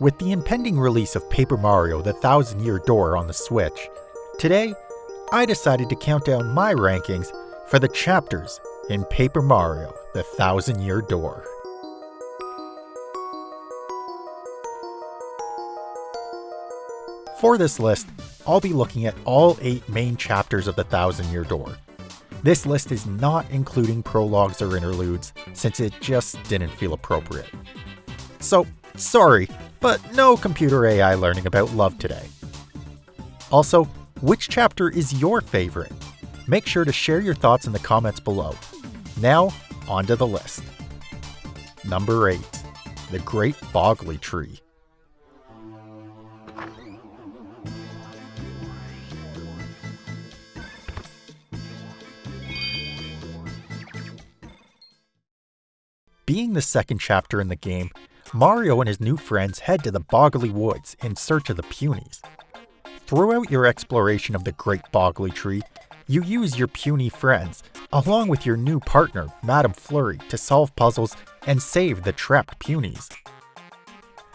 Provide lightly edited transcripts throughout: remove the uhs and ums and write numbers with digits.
With the impending release of Paper Mario: The Thousand Year Door on the Switch, today I decided to count down my rankings for the chapters in Paper Mario: The Thousand Year Door. For this list, I'll be looking at all 8 main chapters of The Thousand Year Door. This list is not including prologues or interludes, since it just didn't feel appropriate. So, sorry, but no computer AI learning about love today. Also, which chapter is your favorite? Make sure to share your thoughts in the comments below. Now, onto the list. Number 8. The Great Boggly Tree. Being the second chapter in the game, Mario and his new friends head to the Boggly Woods in search of the Punies. Throughout your exploration of the Great Boggly Tree, you use your puny friends, along with your new partner, Madame Flurry, to solve puzzles and save the trapped Punies.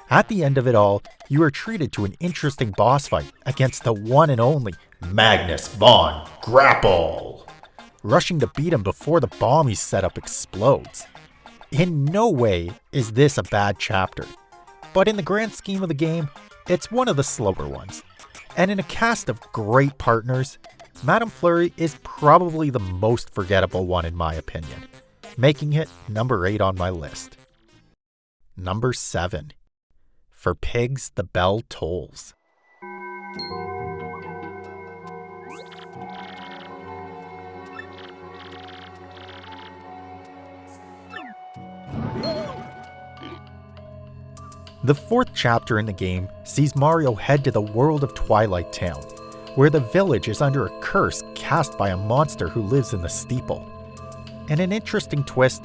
At the end of it all, you are treated to an interesting boss fight against the one and only Magnus Von Grapple, rushing to beat him before the bomb he's set up explodes. In no way is this a bad chapter, but in the grand scheme of the game, it's one of the slower ones. And in a cast of great partners, Madame Flurry is probably the most forgettable one in my opinion, making it number 8 on my list. Number 7. For Pigs the Bell Tolls. The 4th chapter in the game sees Mario head to the world of Twilight Town, where the village is under a curse cast by a monster who lives in the steeple. In an interesting twist,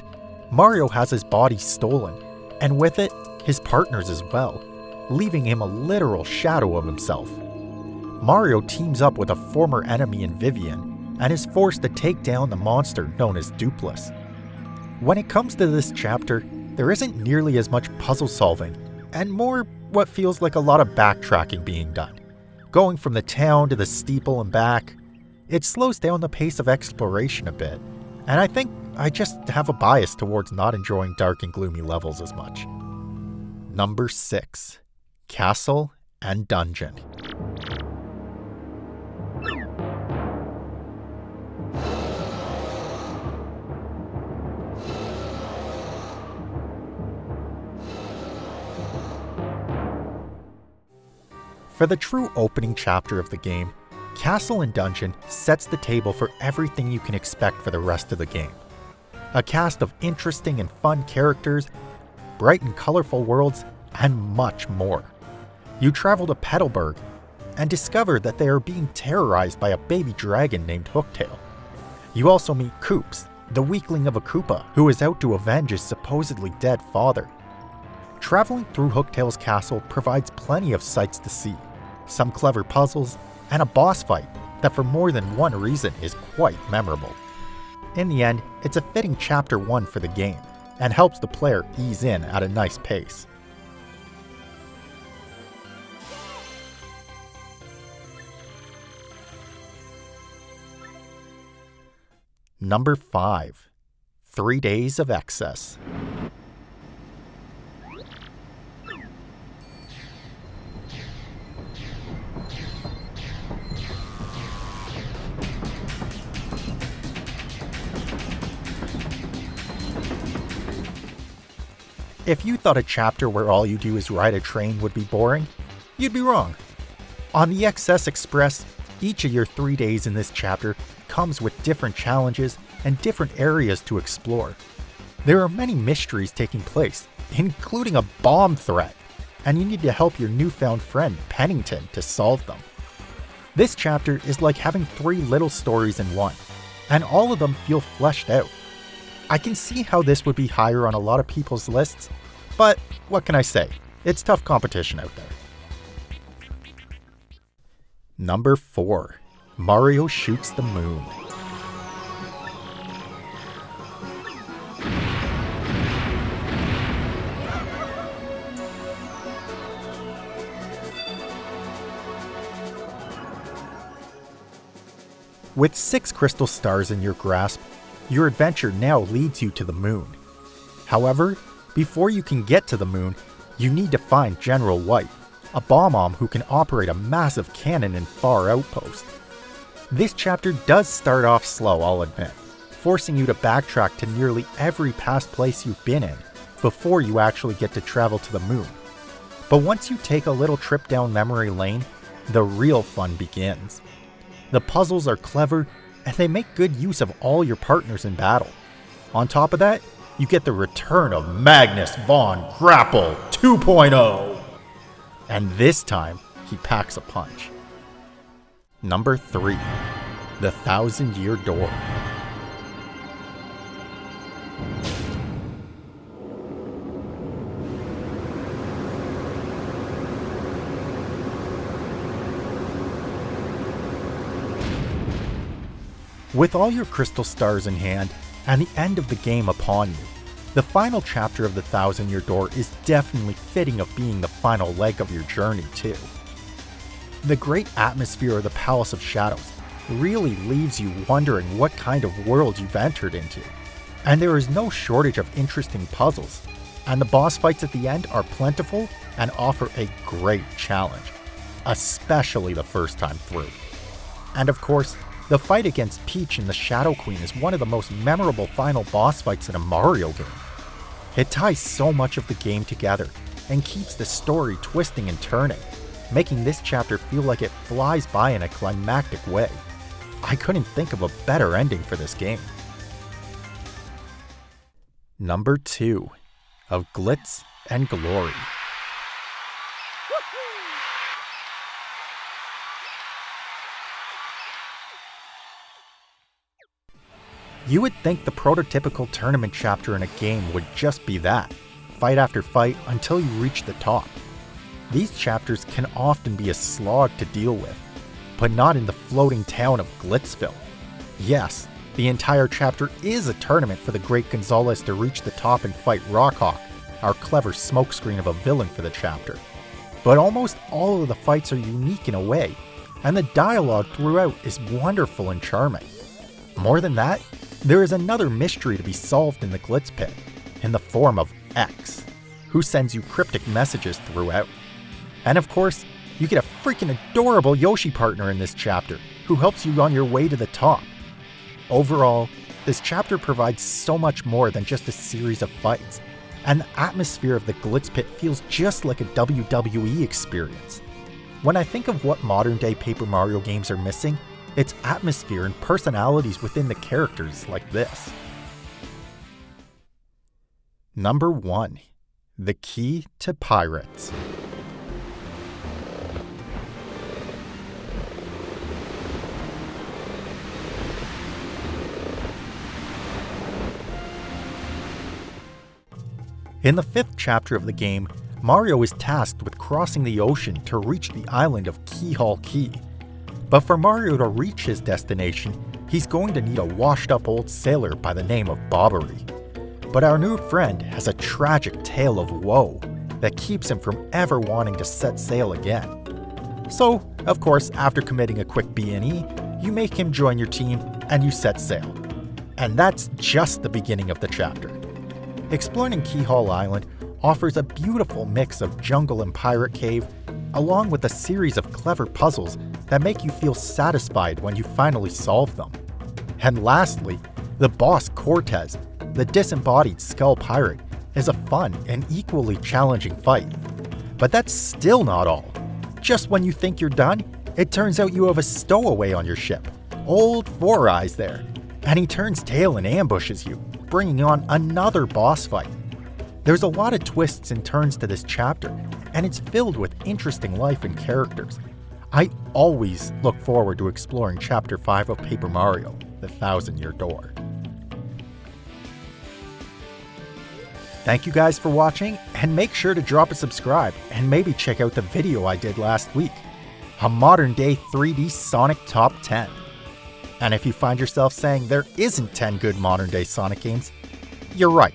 Mario has his body stolen, and with it, his partner's as well, leaving him a literal shadow of himself. Mario teams up with a former enemy in Vivian, and is forced to take down the monster known as Dupless. When it comes to this chapter, there isn't nearly as much puzzle solving, and more what feels like a lot of backtracking being done. Going from the town to the steeple and back, it slows down the pace of exploration a bit, and I think I just have a bias towards not enjoying dark and gloomy levels as much. Number 6. Castle and Dungeon. For the true opening chapter of the game, Castle and Dungeon sets the table for everything you can expect for the rest of the game. A cast of interesting and fun characters, bright and colorful worlds, and much more. You travel to Petalburg and discover that they are being terrorized by a baby dragon named Hooktail. You also meet Koops, the weakling of a Koopa who is out to avenge his supposedly dead father. Traveling through Hooktail's castle provides plenty of sights to see, some clever puzzles, and a boss fight that for more than one reason is quite memorable. In the end, it's a fitting chapter 1 for the game, and helps the player ease in at a nice pace. Number 5. 3 Days of Excess. If you thought a chapter where all you do is ride a train would be boring, you'd be wrong. On the XS Express, each of your 3 days in this chapter comes with different challenges and different areas to explore. There are many mysteries taking place, including a bomb threat, and you need to help your newfound friend Pennington to solve them. This chapter is like having 3 little stories in one, and all of them feel fleshed out. I can see how this would be higher on a lot of people's lists, but what can I say? It's tough competition out there. Number 4. Mario Shoots the Moon. With 6 crystal stars in your grasp, your adventure now leads you to the moon. However, before you can get to the moon, you need to find General White, a Bob-omb who can operate a massive cannon in Far Outpost. This chapter does start off slow, I'll admit, forcing you to backtrack to nearly every past place you've been in before you actually get to travel to the moon. But once you take a little trip down memory lane, the real fun begins. The puzzles are clever, and they make good use of all your partners in battle. On top of that, you get the return of Magnus von Grapple 2.0! And this time, he packs a punch. Number 3. The Thousand-Year Door. With all your crystal stars in hand, and the end of the game upon you, the final chapter of the Thousand-Year Door is definitely fitting of being the final leg of your journey too. The great atmosphere of the Palace of Shadows really leaves you wondering what kind of world you've entered into, and there is no shortage of interesting puzzles, and the boss fights at the end are plentiful and offer a great challenge, especially the first time through. And of course, the fight against Peach and the Shadow Queen is one of the most memorable final boss fights in a Mario game. It ties so much of the game together and keeps the story twisting and turning, making this chapter feel like it flies by in a climactic way. I couldn't think of a better ending for this game. Number 2. Of Glitz and Glory. You would think the prototypical tournament chapter in a game would just be that, fight after fight until you reach the top. These chapters can often be a slog to deal with, but not in the floating town of Glitzville. Yes, the entire chapter is a tournament for the Great Gonzales to reach the top and fight Rockhawk, our clever smokescreen of a villain for the chapter. But almost all of the fights are unique in a way, and the dialogue throughout is wonderful and charming. More than that, there is another mystery to be solved in the Glitz Pit, in the form of X, who sends you cryptic messages throughout. And of course, you get a freaking adorable Yoshi partner in this chapter, who helps you on your way to the top. Overall, this chapter provides so much more than just a series of fights, and the atmosphere of the Glitz Pit feels just like a WWE experience. When I think of what modern-day Paper Mario games are missing, it's atmosphere and personalities within the characters like this. Number 1. The Key to Pirates. In the 5th chapter of the game, Mario is tasked with crossing the ocean to reach the island of Keyhole Key. But for Mario to reach his destination, he's going to need a washed-up old sailor by the name of Bobbery. But our new friend has a tragic tale of woe that keeps him from ever wanting to set sail again. So, of course, after committing a quick B&E, you make him join your team and you set sail. And that's just the beginning of the chapter. Exploring Keyhole Island offers a beautiful mix of jungle and pirate cave, along with a series of clever puzzles that make you feel satisfied when you finally solve them. And lastly, the boss Cortez, the disembodied skull pirate, is a fun and equally challenging fight. But that's still not all. Just when you think you're done, it turns out you have a stowaway on your ship, Old Four Eyes there, and he turns tail and ambushes you, bringing on another boss fight. There's a lot of twists and turns to this chapter, and it's filled with interesting life and characters. I always look forward to exploring Chapter 5 of Paper Mario, The Thousand-Year Door. Thank you guys for watching, and make sure to drop a subscribe and maybe check out the video I did last week, a modern-day 3D Sonic Top 10. And if you find yourself saying there isn't 10 good modern-day Sonic games, you're right.